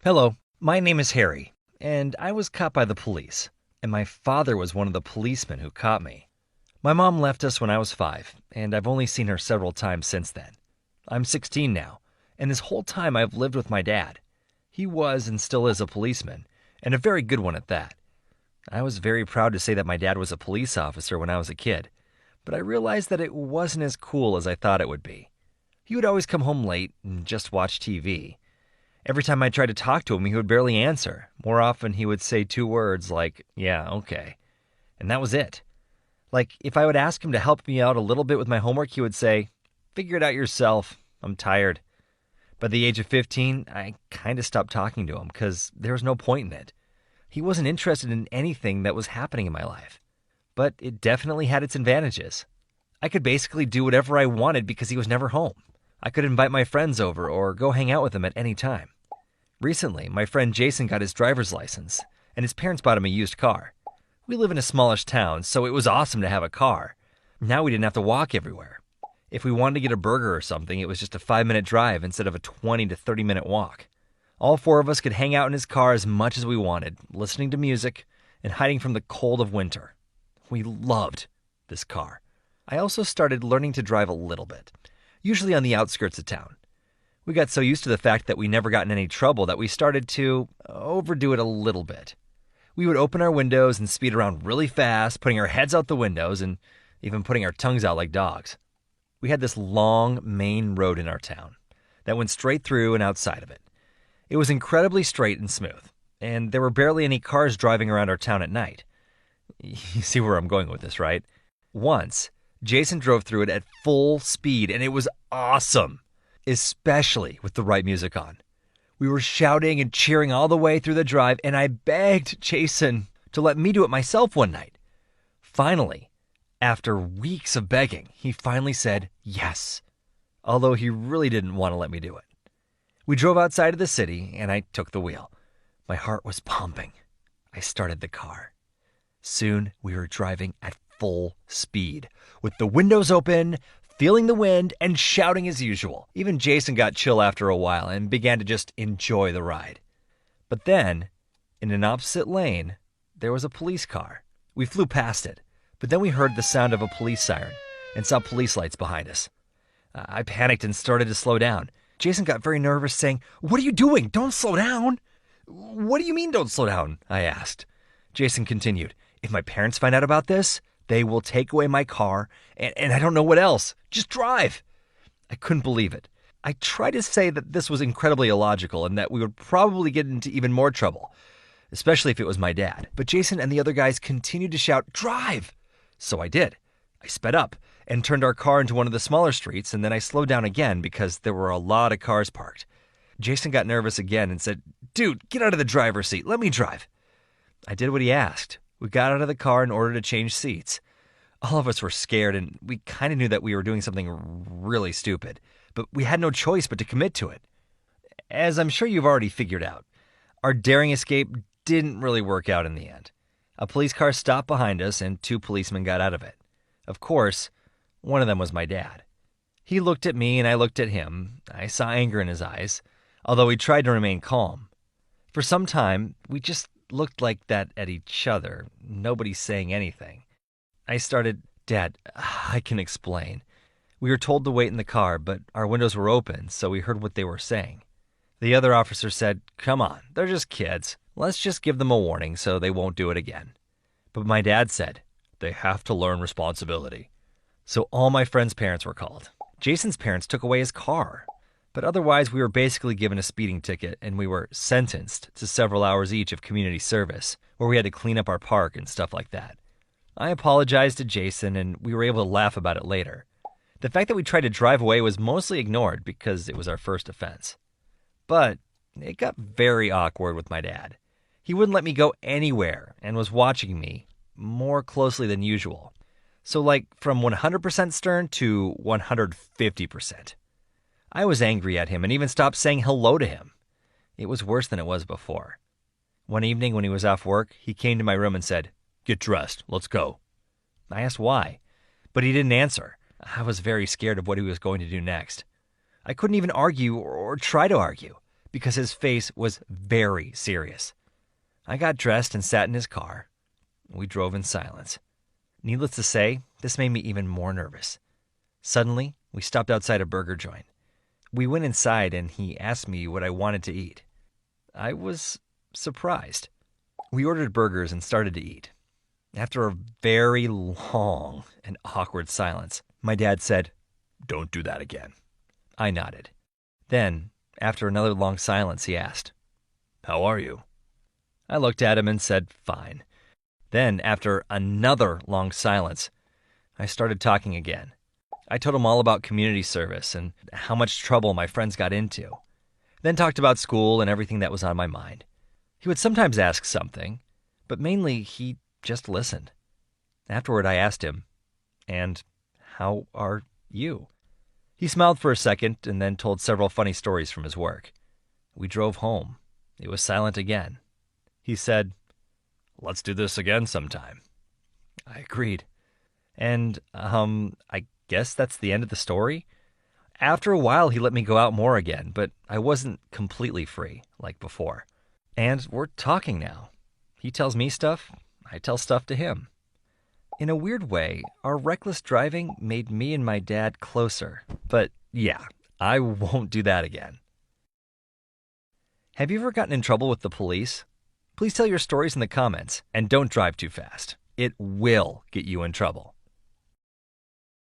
Hello, my name is Harry, and I was caught by the police, and my father was one of the policemen who caught me. My mom left us when I was 5, and I've only seen her several times since then. I'm 16 now, and this whole time I've lived with my dad. He was and still is a policeman, and a very good one at that. I was very proud to say that my dad was a police officer when I was a kid, but I realized that it wasn't as cool as I thought it would be. He would always come home late and just watch TV. Every time I tried to talk to him, he would barely answer. More often, he would say 2 words like, yeah, okay. And that was it. Like, if I would ask him to help me out a little bit with my homework, he would say, figure it out yourself. I'm tired. By the age of 15, I kind of stopped talking to him because there was no point in it. He wasn't interested in anything that was happening in my life. But it definitely had its advantages. I could basically do whatever I wanted because he was never home. I could invite my friends over or go hang out with them at any time. Recently, my friend Jason got his driver's license, and his parents bought him a used car. We live in a smallish town, so it was awesome to have a car. Now we didn't have to walk everywhere. If we wanted to get a burger or something, it was just a 5-minute drive instead of a 20 to 30-minute walk. All 4 of us could hang out in his car as much as we wanted, listening to music and hiding from the cold of winter. We loved this car. I also started learning to drive a little bit, usually on the outskirts of town. We got so used to the fact that we never got in any trouble that we started to overdo it a little bit. We would open our windows and speed around really fast, putting our heads out the windows and even putting our tongues out like dogs. We had this long main road in our town that went straight through and outside of it. It was incredibly straight and smooth, and there were barely any cars driving around our town at night. You see where I'm going with this, right? Once, Jason drove through it at full speed, and it was awesome, especially with the right music on. We were shouting and cheering all the way through the drive, and I begged Jason to let me do it myself one night. Finally, after weeks of begging, he finally said yes, although he really didn't want to let me do it. We drove outside of the city, and I took the wheel. My heart was pumping. I started the car. Soon, we were driving at full speed, with the windows open, feeling the wind, and shouting as usual. Even Jason got chill after a while and began to just enjoy the ride. But then, in an opposite lane, there was a police car. We flew past it, but then we heard the sound of a police siren and saw police lights behind us. I panicked and started to slow down. Jason got very nervous, saying, "What are you doing? Don't slow down." "What do you mean, don't slow down?" I asked. Jason continued, "If my parents find out about this, they will take away my car, and I don't know what else. Just drive." I couldn't believe it. I tried to say that this was incredibly illogical and that we would probably get into even more trouble, especially if it was my dad. But Jason and the other guys continued to shout, "Drive!" So I did. I sped up and turned our car into one of the smaller streets, and then I slowed down again because there were a lot of cars parked. Jason got nervous again and said, "Dude, get out of the driver's seat. Let me drive." I did what he asked. We got out of the car in order to change seats. All of us were scared, and we kind of knew that we were doing something really stupid, but we had no choice but to commit to it. As I'm sure you've already figured out, our daring escape didn't really work out in the end. A police car stopped behind us, and 2 policemen got out of it. Of course, one of them was my dad. He looked at me, and I looked at him. I saw anger in his eyes, although he tried to remain calm. For some time, we just looked like that at each other, nobody saying anything. I started, "Dad, I can explain. We were told to wait in the car, but our windows were open, so we heard what they were saying." The other officer said, "Come on, they're just kids. Let's just give them a warning so they won't do it again." But my dad said, "They have to learn responsibility." So all my friends' parents were called. Jason's parents took away his car. But otherwise, we were basically given a speeding ticket, and we were sentenced to several hours each of community service, where we had to clean up our park and stuff like that. I apologized to Jason, and we were able to laugh about it later. The fact that we tried to drive away was mostly ignored because it was our first offense. But it got very awkward with my dad. He wouldn't let me go anywhere and was watching me more closely than usual. So like from 100% stern to 150%. I was angry at him and even stopped saying hello to him. It was worse than it was before. One evening when he was off work, he came to my room and said, "Get dressed, let's go." I asked why, but he didn't answer. I was very scared of what he was going to do next. I couldn't even argue or try to argue because his face was very serious. I got dressed and sat in his car. We drove in silence. Needless to say, this made me even more nervous. Suddenly, we stopped outside a burger joint. We went inside and he asked me what I wanted to eat. I was surprised. We ordered burgers and started to eat. After a very long and awkward silence, my dad said, "Don't do that again." I nodded. Then, after another long silence, he asked, "How are you?" I looked at him and said, "Fine." Then, after another long silence, I started talking again. I told him all about community service and how much trouble my friends got into. Then talked about school and everything that was on my mind. He would sometimes ask something, but mainly he just listened. Afterward, I asked him, "And how are you?" He smiled for a second and then told several funny stories from his work. We drove home. It was silent again. He said, "Let's do this again sometime." I agreed. And, I guess that's the end of the story. After a while, he let me go out more again, but I wasn't completely free like before. And we're talking now. He tells me stuff, I tell stuff to him. In a weird way, our reckless driving made me and my dad closer. But yeah, I won't do that again. Have you ever gotten in trouble with the police? Please tell your stories in the comments, and don't drive too fast. It will get you in trouble.